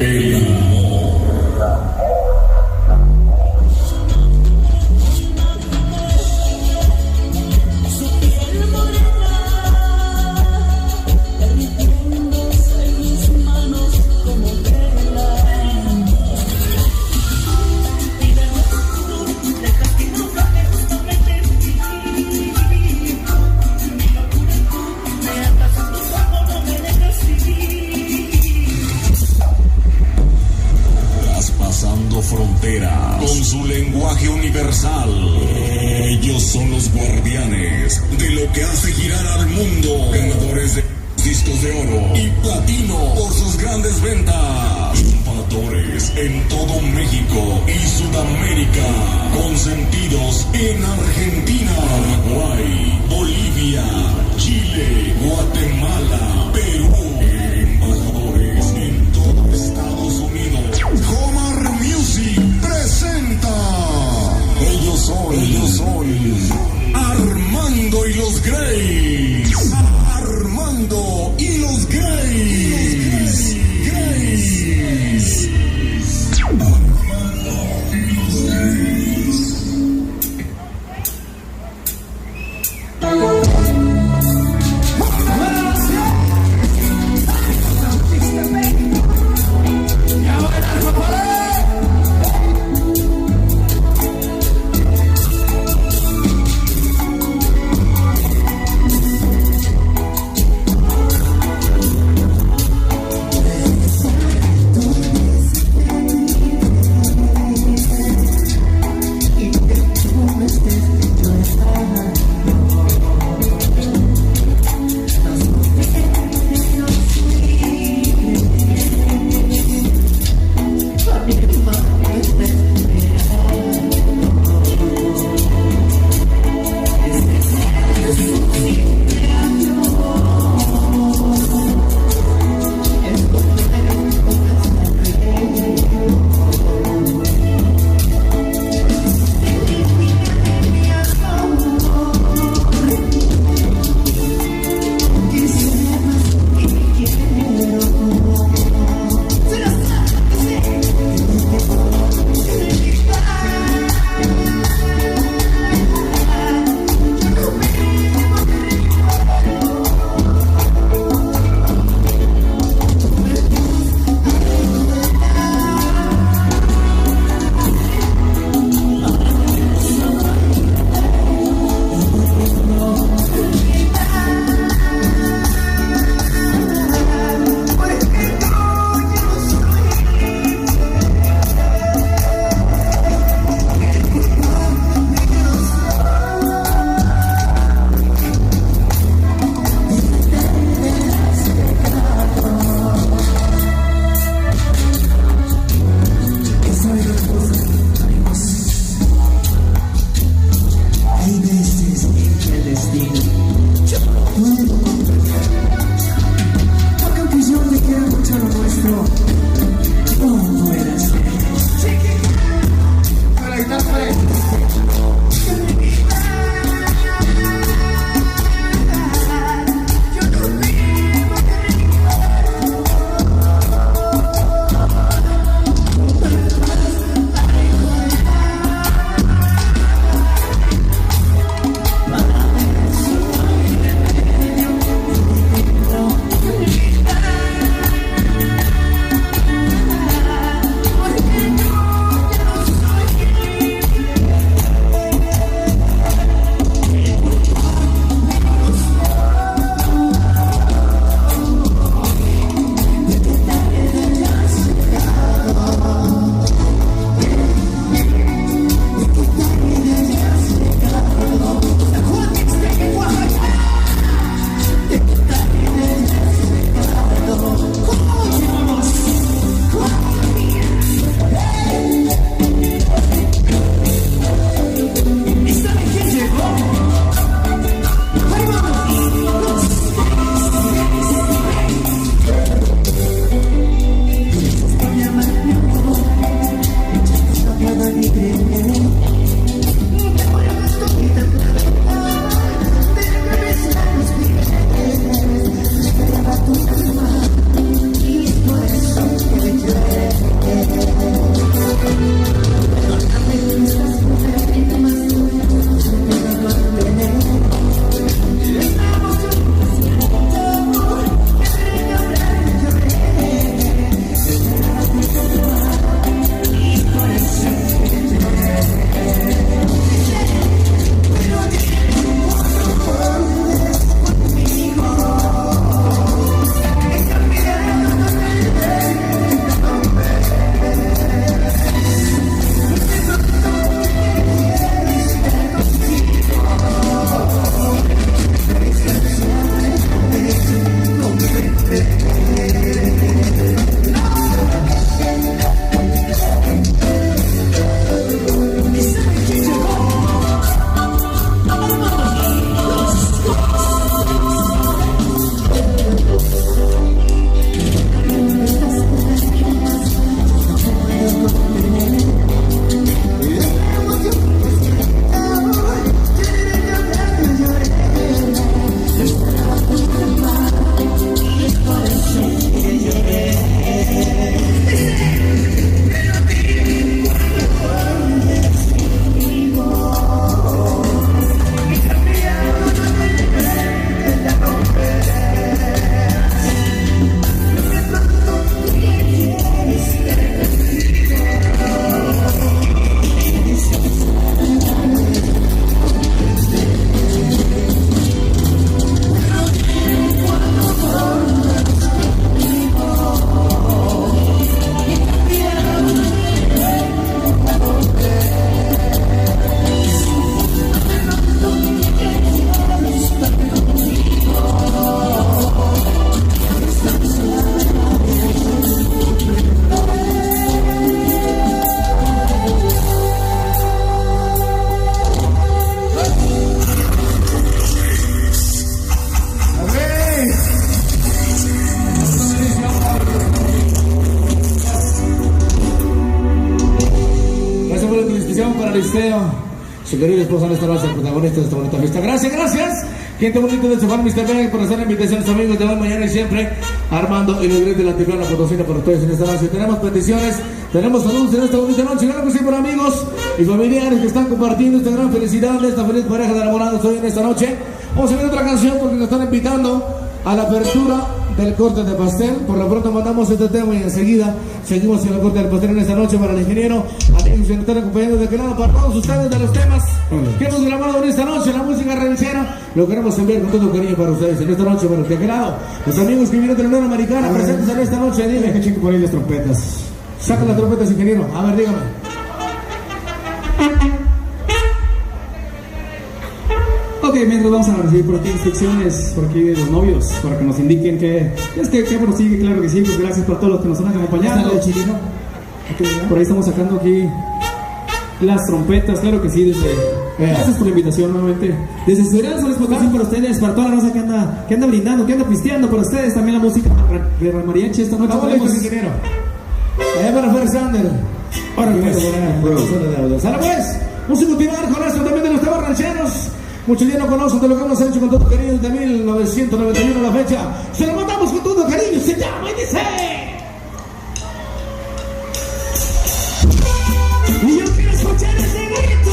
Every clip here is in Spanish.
El amor. Frontera con su lenguaje universal. Ellos son los guardianes de lo que hace girar al mundo. Ganadores de discos de oro y platino por sus grandes ventas. Triunfadores en todo México y Sudamérica. Consentidos en Argentina, Paraguay, Bolivia, Chile, Guatemala, Perú. Embajadores en todo Estados Unidos. Comar Music presenta. Ellos son Armando y los Grays. Armando y los Grays. Esteo, su querida esposa en esta noche, protagonista de esta bonita fiesta. Gracias. Gente bonita de Sofán, Mr. Ben, por hacer la invitación a sus amigos de hoy, mañana y siempre. Armando y Luis de la Altiplana Potosina para ustedes en esta noche. Tenemos peticiones, tenemos saludos en esta bonita noche. Claro que sí, por amigos y familiares que están compartiendo esta gran felicidad de esta feliz pareja de enamorados hoy en esta noche. Vamos a ver otra canción porque nos están invitando a la apertura del corte de pastel. Por lo pronto mandamos este tema y enseguida seguimos en el corte del pastel en esta noche para el ingeniero, amigos que nos están acompañando de aquel lado, para todos ustedes de los temas que hemos grabado en esta noche, la música ranchera, lo queremos enviar con todo cariño para ustedes en esta noche, para de aquel lado, los amigos que vinieron de la Unión Americana presentes en esta noche. Dime que chico por ahí las trompetas. Saca las trompetas, ingeniero. A ver, dígame. Ok, mientras vamos a recibir por aquí instrucciones por aquí de los novios para que nos indiquen que prosigue. Claro que sí, pues gracias por todos los que nos han acompañado. Por ahí estamos sacando aquí las trompetas, claro que sí, gracias por la invitación nuevamente. Desde Ciudad Soles Potosí para ustedes, para toda la raza que anda brindando, que anda pisteando, para ustedes también la música de Ramariachi esta noche. Vamos, ingeniero. Allá para Fer Sander. Ahora pues, ¡sale pues! Vamos a continuar con esto también de los temas rancheros. Muchos ya no conocen de lo que hemos hecho con todo cariño desde 1991 a la fecha. Se lo mandamos con todo cariño, se llama y dice... Y yo quiero escuchar ese grito.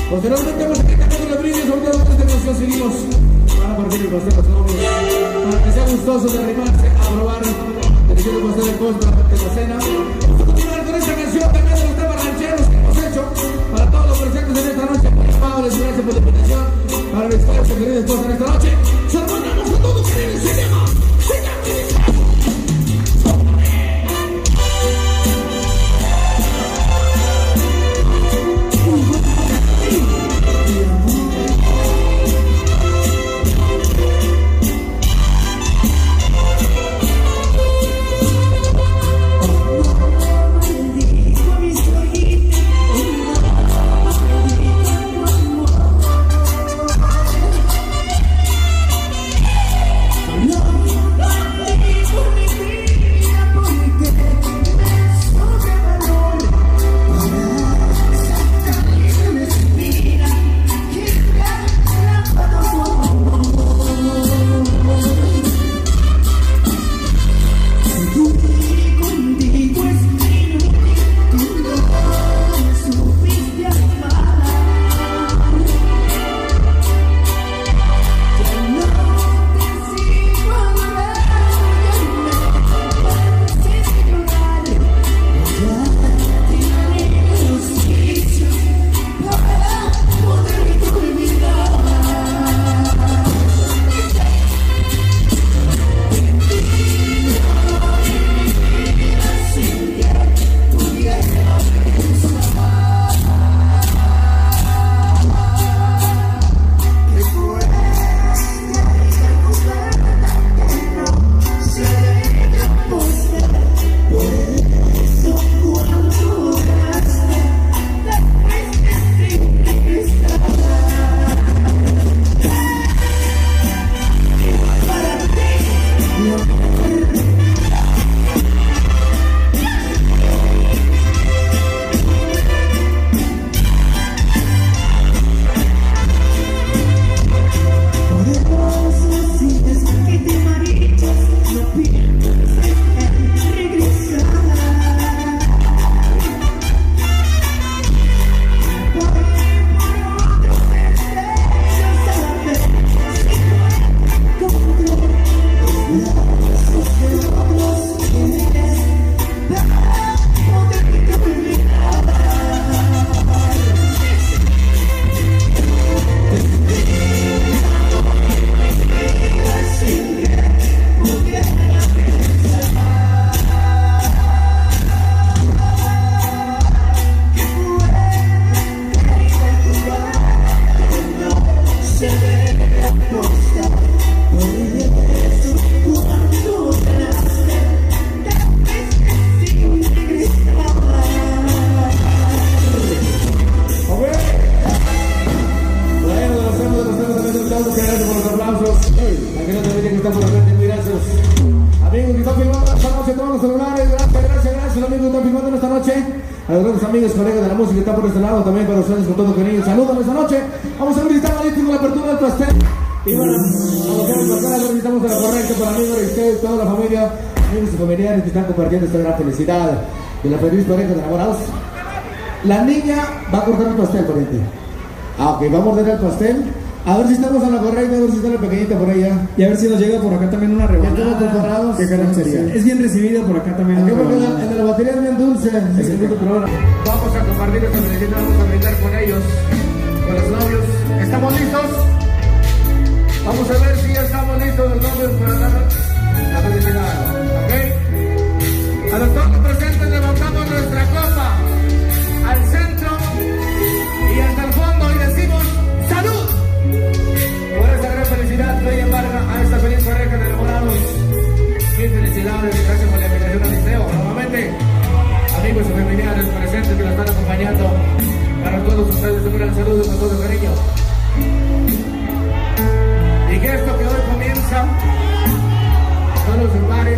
Posteriormente vamos a quedar con los brillos, ahorita de esta canción seguimos. Van a partir el pastel los novios, para que sea gustoso de arrimarse a probar delicioso pastel de costa de la cena. Vamos a continuar con esta canción también de los temas rancheros que hemos hecho para todos los presentes en esta noche. les gracias por la invitación. Para la historia, su querida esposa en esta noche. Se armamos con todo que viene, se llama. A los amigos, colegas de la música que están por este lado, también para ustedes con todo cariño. Saludos esta noche. Vamos a visitar con la apertura del pastel. Y bueno, vamos a ver el pastel, visitamos a la correcta para amigos de usted, toda la familia, amigos y familiares que están compartiendo esta gran felicidad de la feliz pareja de enamorados. La niña va a cortar el pastel, pariente. Ok, vamos a morder el pastel. A ver si estamos a la correcta, a ver si está la pequeñita por allá. Y a ver si nos llega por acá también una rebanada. ¿Ya estamos preparados? ¿Qué caray sería? Es bien recibida por acá también. Aquí porque en la batería es bien dulce. Vamos a compartir esta felicidad, vamos a brindar con ellos, con los novios. ¿Estamos listos? Vamos a ver si ya estamos listos los novios para dar la felicidad. ¿Ok? A los todos presentes levantamos nuestra copa al centro y hasta el fondo y decimos ¡salud! Por esa gran felicidad que hoy embarga a esta feliz pareja de enamorados. Mil felicidades y gracias por la invitación al liceo. Nuevamente, amigos y familiares presentes que la están acompañando, para todos ustedes un gran saludo con todo cariño. Y que esto que hoy comienza solo se pare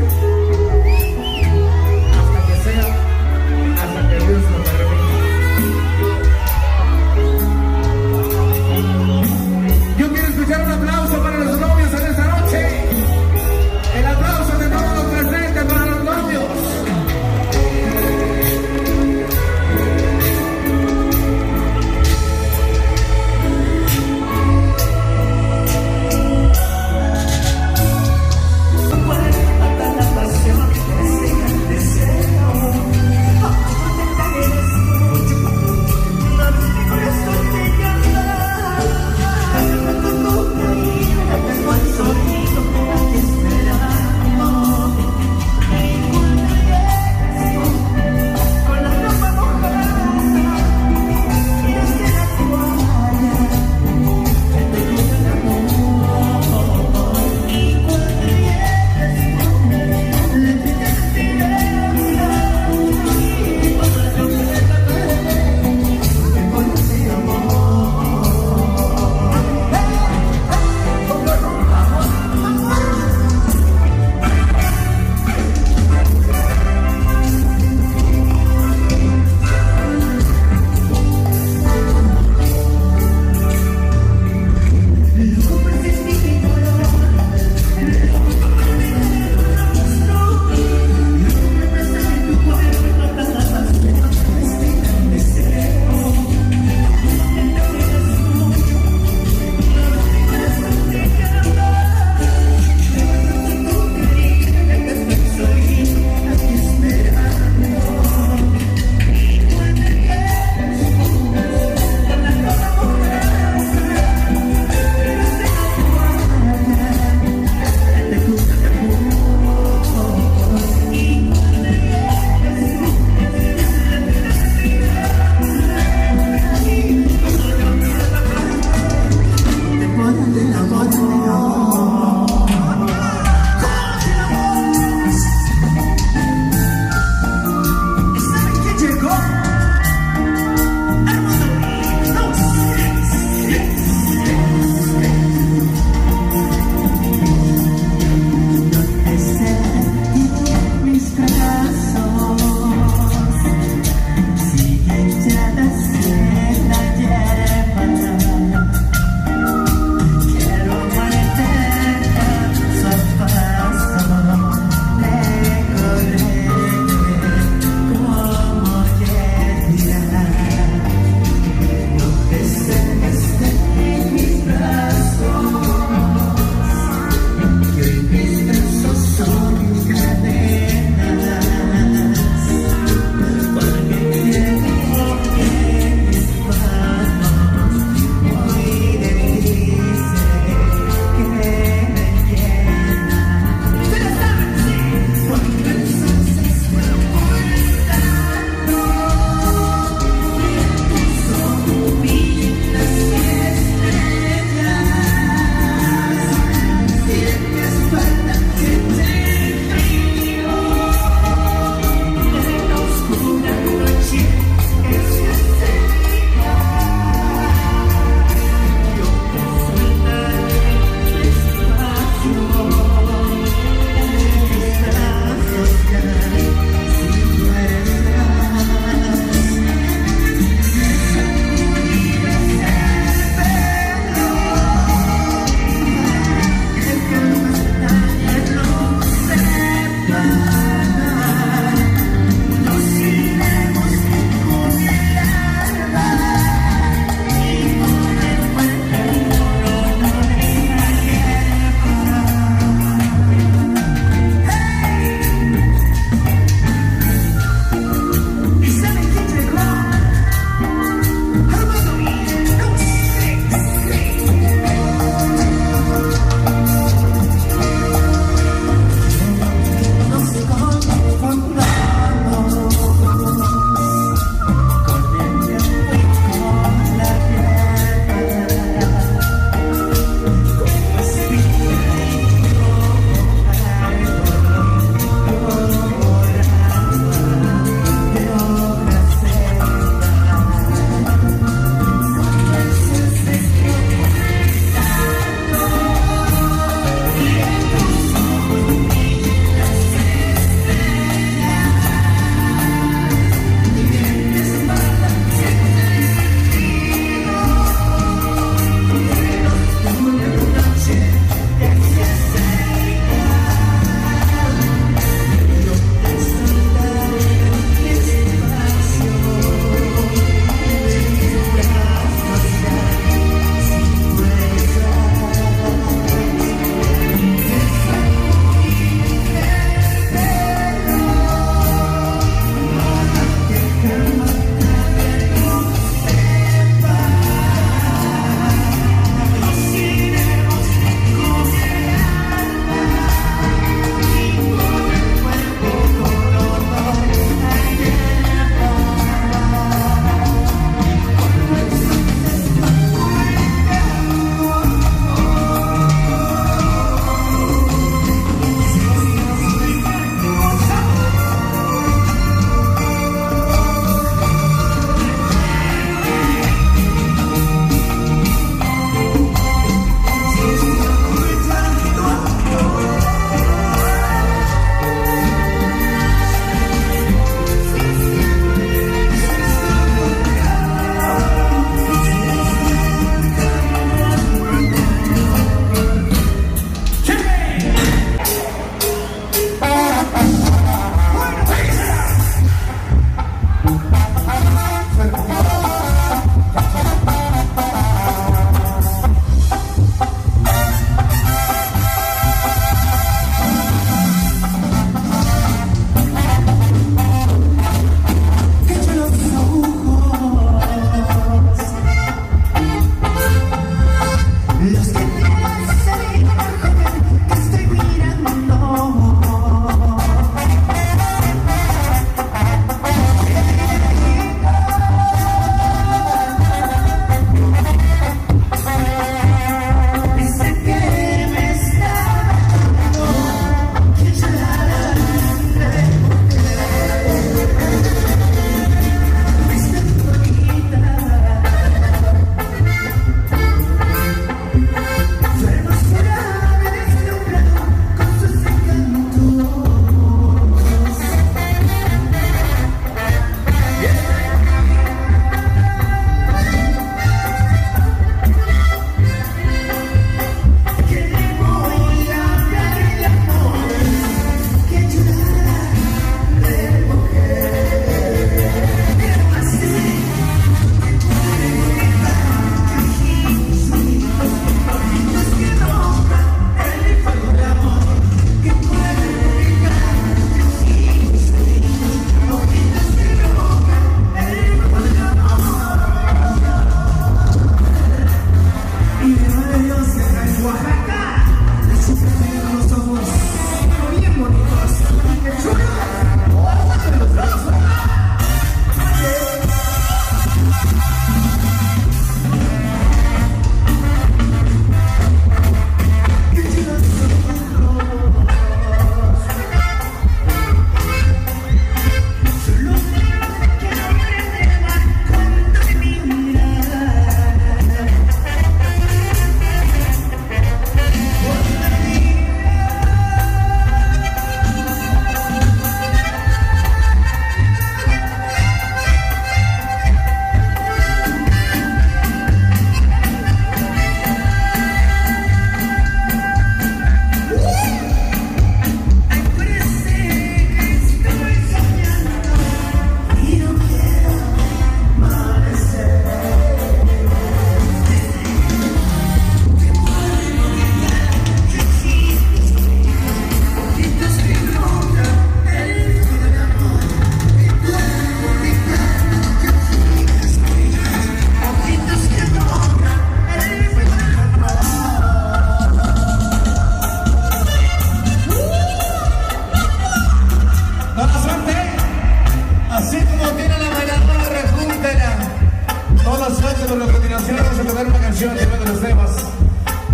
canción, también de los temas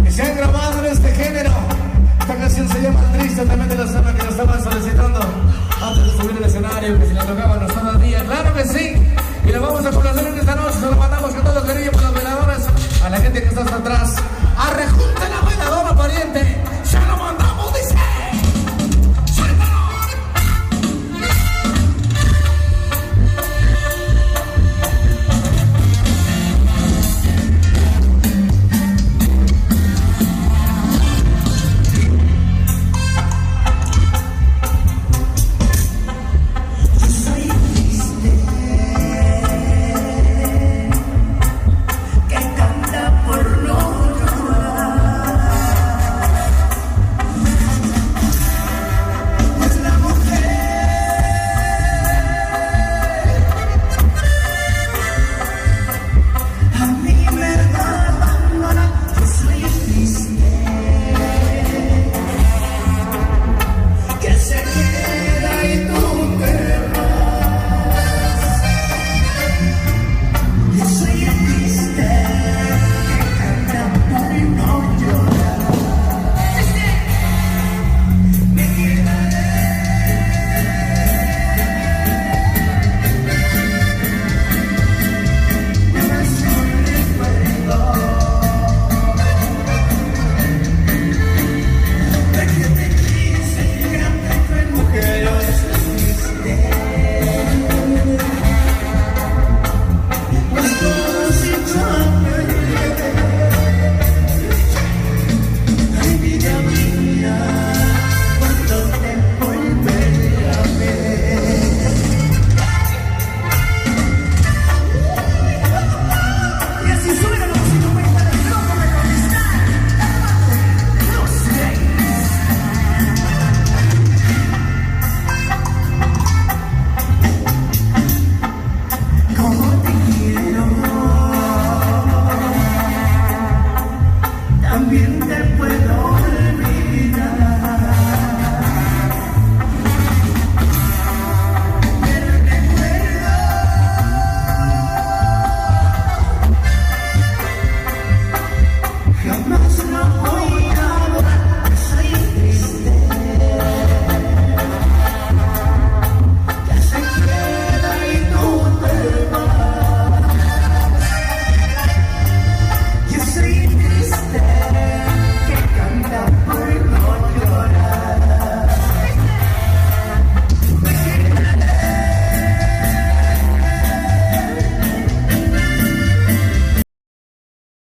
que se han grabado en este género. Esta canción se llama Triste, también de los temas que nos estaban solicitando antes de subir al escenario, que si le tocaban los todos días. Claro que sí. Y lo vamos a conocer en esta noche. Se lo mandamos con todo cariño para los veladores, a la gente que está hasta atrás.